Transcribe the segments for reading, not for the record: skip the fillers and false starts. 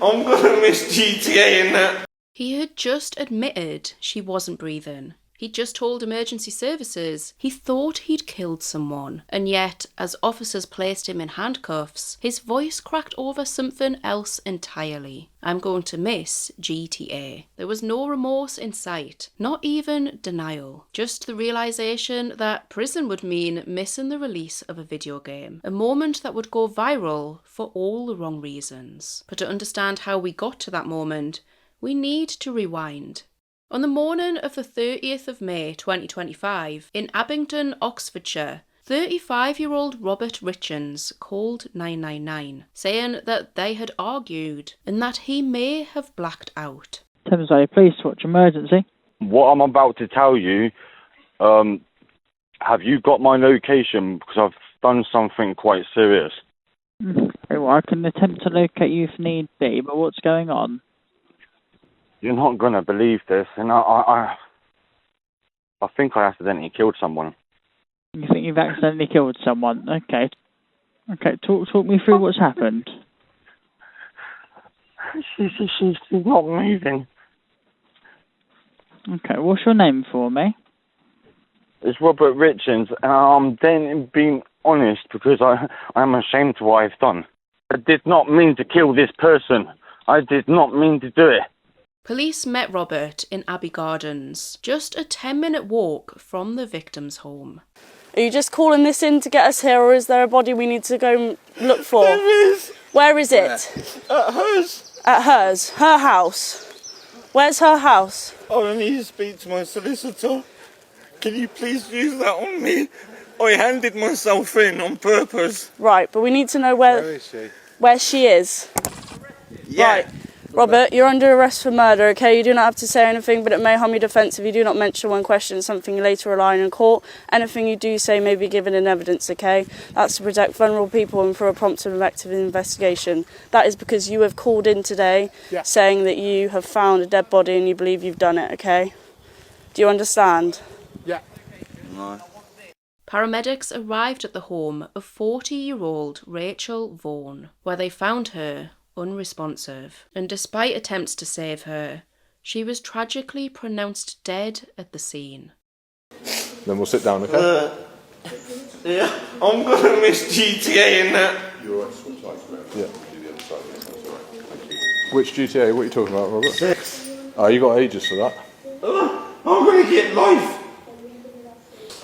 I'm gonna miss GTA in that. He had just admitted she wasn't breathing. He'd just told emergency services he thought he'd killed someone, and yet, as officers placed him in handcuffs, his voice cracked over something else entirely. I'm going to miss GTA. There was no remorse in sight, not even denial, just the realisation that prison would mean missing the release of a video game, a moment that would go viral for all the wrong reasons. But to understand how we got to that moment, we need to rewind. On the morning of the 30th of May 2025, in Abingdon, Oxfordshire, 35-year-old Robert Richens called 999, saying that they had argued and that he may have blacked out. Thames Valley Police, what's emergency? What I'm about to tell you, have you got my location? Because I've done something quite serious. Well, I can attempt to locate you if need be, but what's going on? You're not going to believe this, and I think I accidentally killed someone. You think you've accidentally killed someone? Okay. Okay, talk me through what's happened. She's not moving. Okay, what's your name for me? It's Robert Richens, and I'm then being honest because I'm ashamed of what I've done. I did not mean to kill this person. I did not mean to do it. Police met Robert in Abbey Gardens, just a 10-minute walk from the victim's home. Are you just calling this in to get us here, or is there a body we need to go and look for? There is. Where is it? At hers. At hers. Her house. Where's her house? I need to speak to my solicitor. Can you please use that on me? I handed myself in on purpose. Right, but we need to know where is she? where she is. Yeah. Right. Robert, you're under arrest for murder, okay? You do not have to say anything, but it may harm your defence if you do not mention when questioned something you later rely on in court. Anything you do say may be given in evidence, okay? That's to protect vulnerable people and for a prompt and effective investigation. That is because you have called in today saying that you have found a dead body and you believe you've done it, okay? Do you understand? Yeah. No. Paramedics arrived at the home of 40-year-old Rachel Vaughan, where they found her unresponsive, and despite attempts to save her, she was tragically pronounced dead at the scene. Then we'll sit down, okay? Yeah, I'm gonna miss GTA in that. You're right, switch sides around. Yeah. Do the other side, yes, that's all right. Thank you. Which GTA? What are you talking about, Robert? 6. Oh, you got ages for that. I'm gonna get life.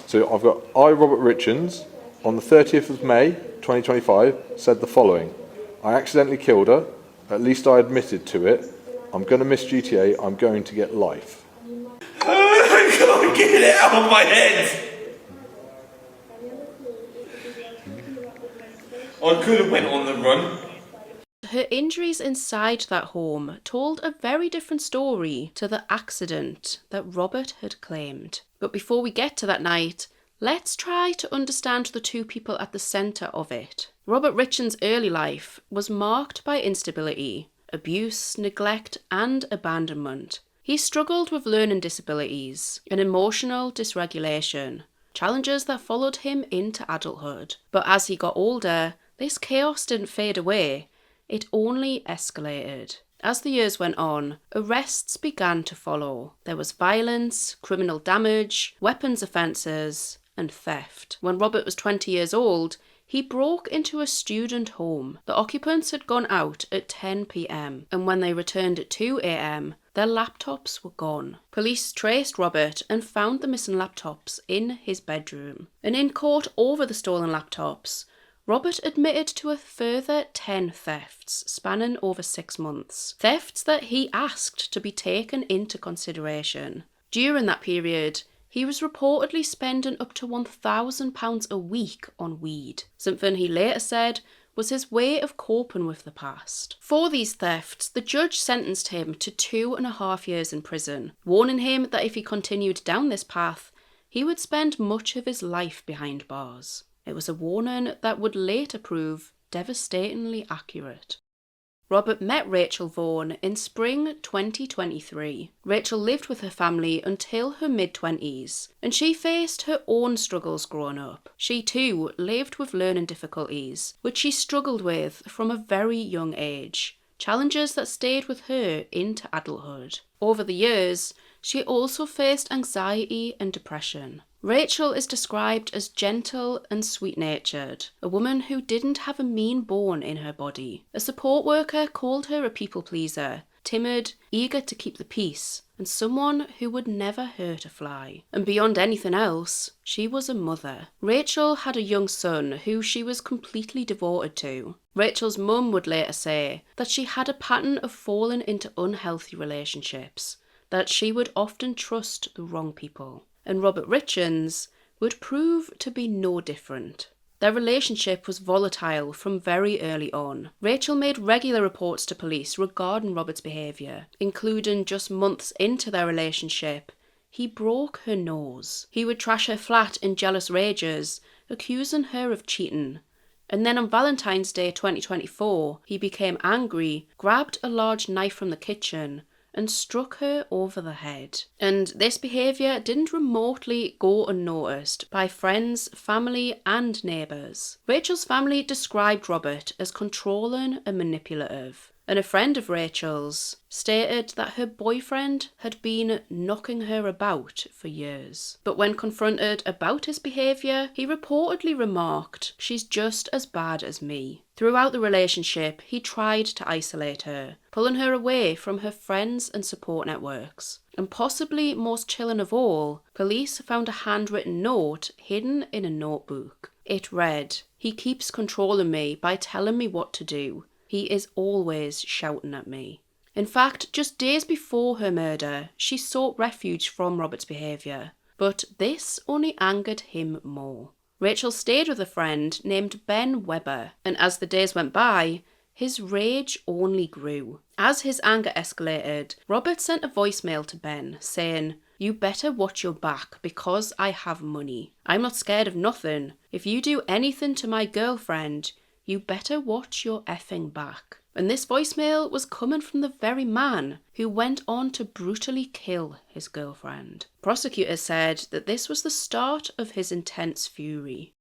So I've got Robert Richens, on the 30th of May, 2025, said the following. I accidentally killed her. At least I admitted to it. I'm going to miss GTA. I'm going to get life. I can't get it out of my head. I could have went on the run. Her injuries inside that home told a very different story to the accident that Robert had claimed. But before we get to that night, let's try to understand the two people at the centre of it. Robert Richens' early life was marked by instability, abuse, neglect and abandonment. He struggled with learning disabilities and emotional dysregulation, challenges that followed him into adulthood. But as he got older, this chaos didn't fade away, it only escalated. As the years went on, arrests began to follow. There was violence, criminal damage, weapons offences, and theft. When Robert was 20 years old, he broke into a student home. The occupants had gone out at 10 p.m, and when they returned at 2 a.m, their laptops were gone. Police traced Robert and found the missing laptops in his bedroom. And in court over the stolen laptops, Robert admitted to a further 10 thefts spanning over 6 months. Thefts that he asked to be taken into consideration. During that period, he was reportedly spending up to £1,000 a week on weed, something he later said was his way of coping with the past. For these thefts, the judge sentenced him to 2.5 years in prison, warning him that if he continued down this path, he would spend much of his life behind bars. It was a warning that would later prove devastatingly accurate. Robert met Rachel Vaughan in spring 2023. Rachel lived with her family until her mid-20s, and she faced her own struggles growing up. She too lived with learning difficulties, which she struggled with from a very young age, challenges that stayed with her into adulthood. Over the years, she also faced anxiety and depression. Rachel is described as gentle and sweet-natured, a woman who didn't have a mean bone in her body. A support worker called her a people-pleaser, timid, eager to keep the peace, and someone who would never hurt a fly. And beyond anything else, she was a mother. Rachel had a young son who she was completely devoted to. Rachel's mum would later say that she had a pattern of falling into unhealthy relationships, that she would often trust the wrong people. And Robert Richens would prove to be no different. Their relationship was volatile from very early on. Rachel made regular reports to police regarding Robert's behaviour, including just months into their relationship. He broke her nose. He would trash her flat in jealous rages, accusing her of cheating. And then on Valentine's Day 2024, he became angry, grabbed a large knife from the kitchen, and struck her over the head. And this behaviour didn't remotely go unnoticed by friends, family and neighbours. Rachel's family described Robert as controlling and manipulative. And a friend of Rachel's stated that her boyfriend had been knocking her about for years. But when confronted about his behaviour, he reportedly remarked, "She's just as bad as me." Throughout the relationship, he tried to isolate her, pulling her away from her friends and support networks. And possibly most chilling of all, police found a handwritten note hidden in a notebook. It read, "He keeps controlling me by telling me what to do. He is always shouting at me." In fact, just days before her murder, she sought refuge from Robert's behaviour. But this only angered him more. Rachel stayed with a friend named Ben Weber, and as the days went by, his rage only grew. As his anger escalated, Robert sent a voicemail to Ben saying, "You better watch your back because I have money. I'm not scared of nothing. If you do anything to my girlfriend, you better watch your effing back." And this voicemail was coming from the very man who went on to brutally kill his girlfriend. Prosecutors said that this was the start of his intense fury.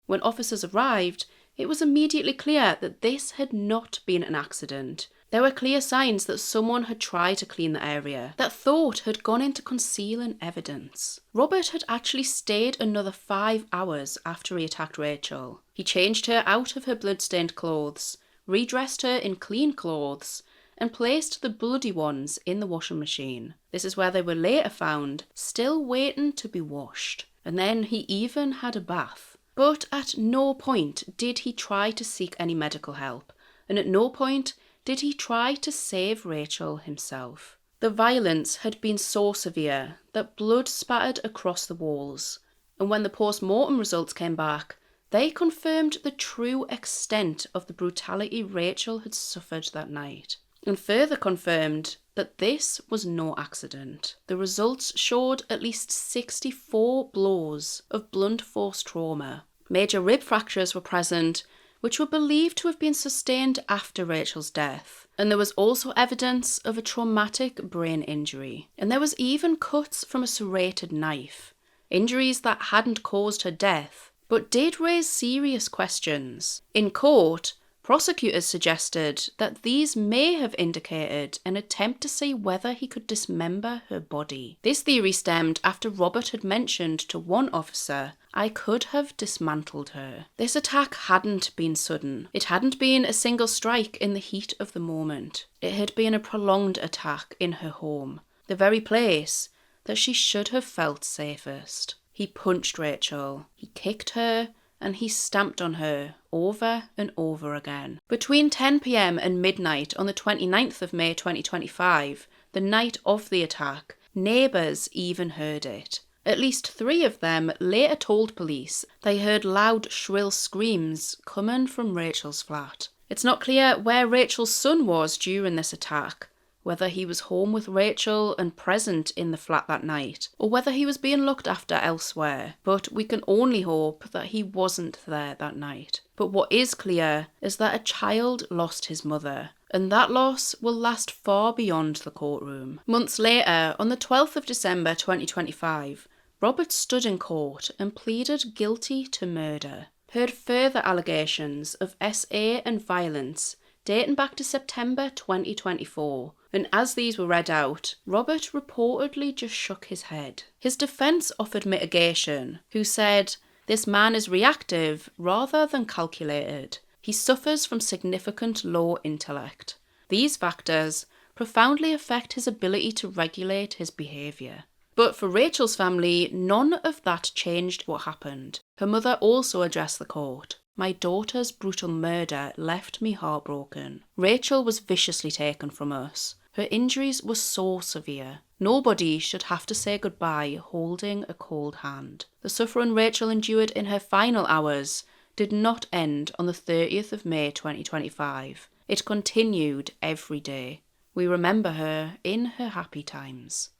When officers arrived, it was immediately clear that this had not been an accident. There were clear signs that someone had tried to clean the area, that thought had gone into concealing evidence. Robert had actually stayed another 5 hours after he attacked Rachel. He changed her out of her blood-stained clothes, redressed her in clean clothes, and placed the bloody ones in the washing machine. This is where they were later found, still waiting to be washed. And then he even had a bath. But at no point did he try to seek any medical help, and at no point did he try to save Rachel himself. The violence had been so severe that blood spattered across the walls, and when the post-mortem results came back, they confirmed the true extent of the brutality Rachel had suffered that night, and further confirmed that this was no accident. The results showed at least 64 blows of blunt force trauma. Major rib fractures were present, which were believed to have been sustained after Rachel's death. And there was also evidence of a traumatic brain injury. And there was even cuts from a serrated knife. Injuries that hadn't caused her death, but did raise serious questions. In court, prosecutors suggested that these may have indicated an attempt to see whether he could dismember her body. This theory stemmed after Robert had mentioned to one officer, "I could have dismantled her." This attack hadn't been sudden. It hadn't been a single strike in the heat of the moment. It had been a prolonged attack in her home, the very place that she should have felt safest. He punched Rachel, he kicked her, and he stamped on her over and over again. Between 10 p.m. and midnight on the 29th of May 2025, the night of the attack, neighbours even heard it. At least 3 of them later told police they heard loud, shrill screams coming from Rachel's flat. It's not clear where Rachel's son was during this attack, whether he was home with Rachel and present in the flat that night, or whether he was being looked after elsewhere, but we can only hope that he wasn't there that night. But what is clear is that a child lost his mother, and that loss will last far beyond the courtroom. Months later, on the 12th of December 2025, Robert stood in court and pleaded guilty to murder, heard further allegations of SA and violence, dating back to September 2024. And as these were read out, Robert reportedly just shook his head. His defence offered mitigation, who said, "This man is reactive rather than calculated. He suffers from significant low intellect. These factors profoundly affect his ability to regulate his behaviour." But for Rachel's family, none of that changed what happened. Her mother also addressed the court. "My daughter's brutal murder left me heartbroken. Rachel was viciously taken from us. Her injuries were so severe. Nobody should have to say goodbye holding a cold hand. The suffering Rachel endured in her final hours did not end on the 30th of May 2025. It continued every day. We remember her in her happy times."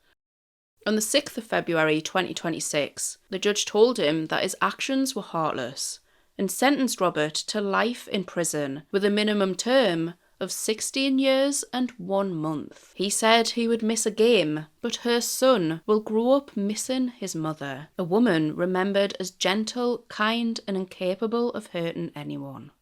On the 6th of February 2026, the judge told him that his actions were heartless and sentenced Robert to life in prison with a minimum term of 16 years and 1 month. He said he would miss a game, but her son will grow up missing his mother, a woman remembered as gentle, kind, and incapable of hurting anyone.